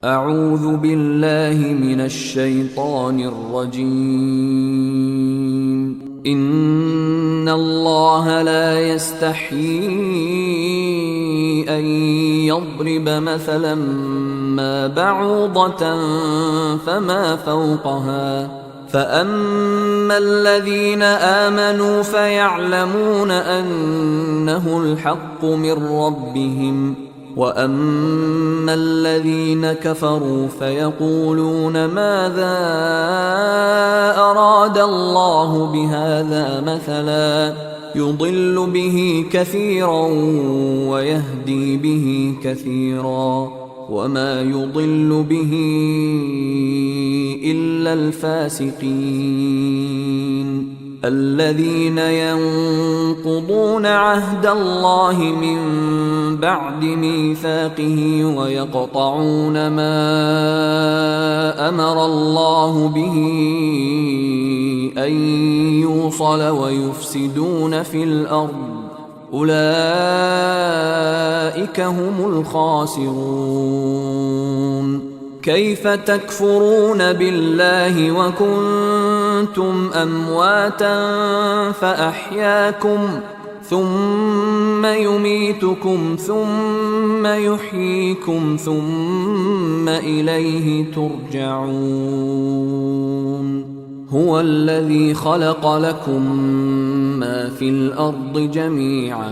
أعوذ بالله من الشيطان الرجيم. إن الله لا يستحيي أن يضرب مثلا ما بعوضة فما فوقها فأما الذين آمنوا فيعلمون أنه الحق من ربهم وأما الذين كفروا فيقولون ماذا أراد الله بهذا مثلا يضل به كثيرا ويهدي به كثيرا وما يضل به إلا الفاسقين الذين ينقضون عهد الله من بعد ميثاقه ويقطعون ما أمر الله به أن يوصل ويفسدون في الأرض أولئك هم الخاسرون. كيف تكفرون بالله وكنتم أمواتا فأحياكم ثم يميتكم ثم يحييكم ثم إليه ترجعون. هو الذي خلق لكم ما في الأرض جميعا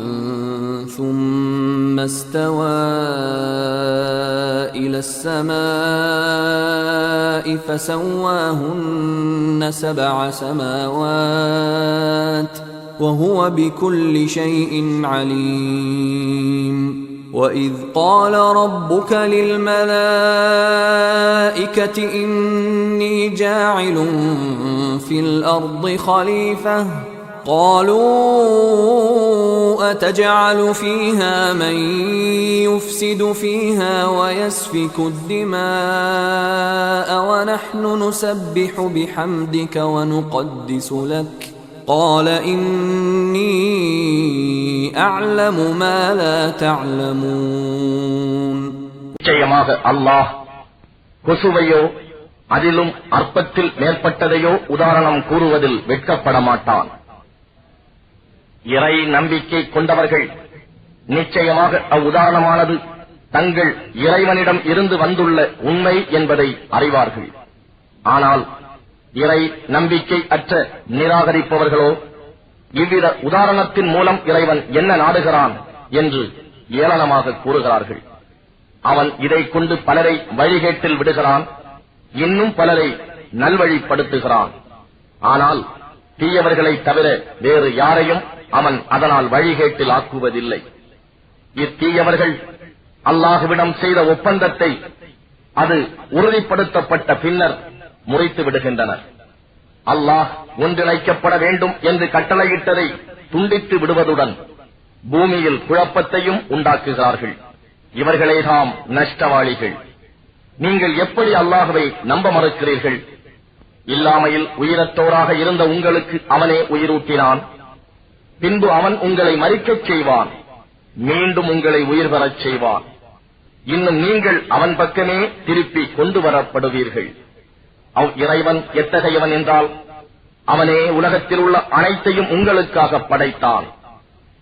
ثم استوى إلى السماء فسواهن 7 سماوات وهو بكل شيء عليم. وإذ قال ربك للملائكة إني جاعل في الأرض خليفة قالوا أتجعل فيها من يفسد فيها ويسفك الدماء ونحن نسبح بحمدك ونقدس لك قال إني أعلم ما لا تعلمون. நிச்சயமாக அல்லாஹ் கொசுவையோ அதிலும் அற்பத்தில் மேற்பட்டதையோ உதாரணம் கூறுவதில் வெட்கப்பட மாட்டான். இறை நம்பிக்கை கொண்டவர்கள் நிச்சயமாக அவ்வுதாரணமானது தங்கள் இறைவனிடம் இருந்து வந்துள்ள உண்மை என்பதை அறிவார்கள். ஆனால் இறை நம்பிக்கை அற்ற நிராகரிப்பவர்களோ இவ்வித உதாரணத்தின் மூலம் இறைவன் என்ன நாடுகிறான் என்று ஏளனமாக கூறுகிறார்கள். அவன் இதை கொண்டு பலரை வழிகேட்டில் விடுகிறான், இன்னும் பலரை நல்வழிப்படுத்துகிறான். ஆனால் தீயவர்களை தவிர வேறு யாரையும் அவன் அதனால் வழிகேட்டில் ஆக்குவதில்லை. இத்தீயவர்கள் அல்லாஹ்விடம் செய்த ஒப்பந்தத்தை அது உறுதிப்படுத்தப்பட்ட பின்னர் முறித்து விடுகின்றனர். அல்லாஹ் ஒன்றிணைக்கப்பட வேண்டும் என்று கட்டளையிட்டதை துண்டித்து விடுவதுடன் பூமியில் குழப்பத்தையும் உண்டாக்குகிறார்கள். இவர்களேதாம் நஷ்டவாளிகள். நீங்கள் எப்படி அல்லாஹ்வை நம்ப மறுக்கிறீர்கள்? இல்லாமையில் உயிரற்றோராக இருந்த உங்களுக்கு அவனே உயிரூட்டினான். பின்பு அவன் உங்களை மரிக்கச் செய்வான், மீண்டும் உங்களை உயிர் பெறச் செய்வான். இன்னும் நீங்கள் அவன் பக்கமே திருப்பி கொண்டு வரப்படுவீர்கள். இறைவன் எத்தகையவன் என்றால் அவனே உலகத்தில் உள்ள அனைத்தையும் உங்களுக்காக படைத்தான்.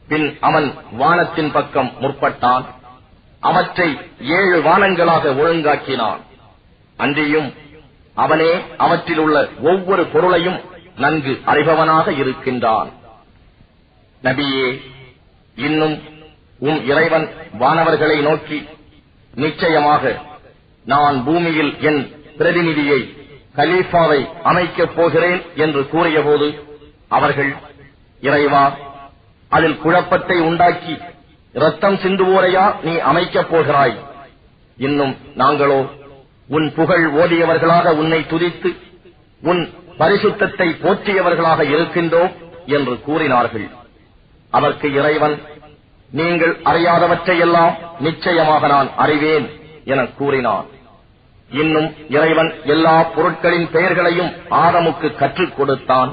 பின் அவன் வானத்தின் பக்கம் முற்பட்டான், அவற்றை 7 வானங்களாக ஒழுங்காக்கினான். அன்றியும் அவனே அவற்றில் உள்ள ஒவ்வொரு பொருளையும் நன்கு அறிபவனாக இருக்கின்றான். நபியே, இன்னும் இறைவன் வானவர்களை நோக்கி, நிச்சயமாக நான் பூமியில் என் பிரதிநிதியை கலீஃபாவை அமைக்கப் போகிறேன் என்று கூறிய போது அவர்கள், இறைவா, அதில் குழப்பத்தை உண்டாக்கி இரத்தம் சிந்துவோரையா நீ அமைக்கப் போகிறாய்? இன்னும் நாங்களோ உன் புகழ் ஓதியவர்களாக உன்னை துதித்து உன் பரிசுத்தத்தை போற்றியவர்களாக இருக்கின்றோம் என்று கூறினார்கள். அதற்கு இறைவன், நீங்கள் அறியாதவற்றையெல்லாம் நிச்சயமாக நான் அறிவேன் என கூறினான். இன்னும் இறைவன் எல்லா பொருட்களின் பெயர்களையும் ஆதமுக்கு கற்றுக் கொடுத்தான்.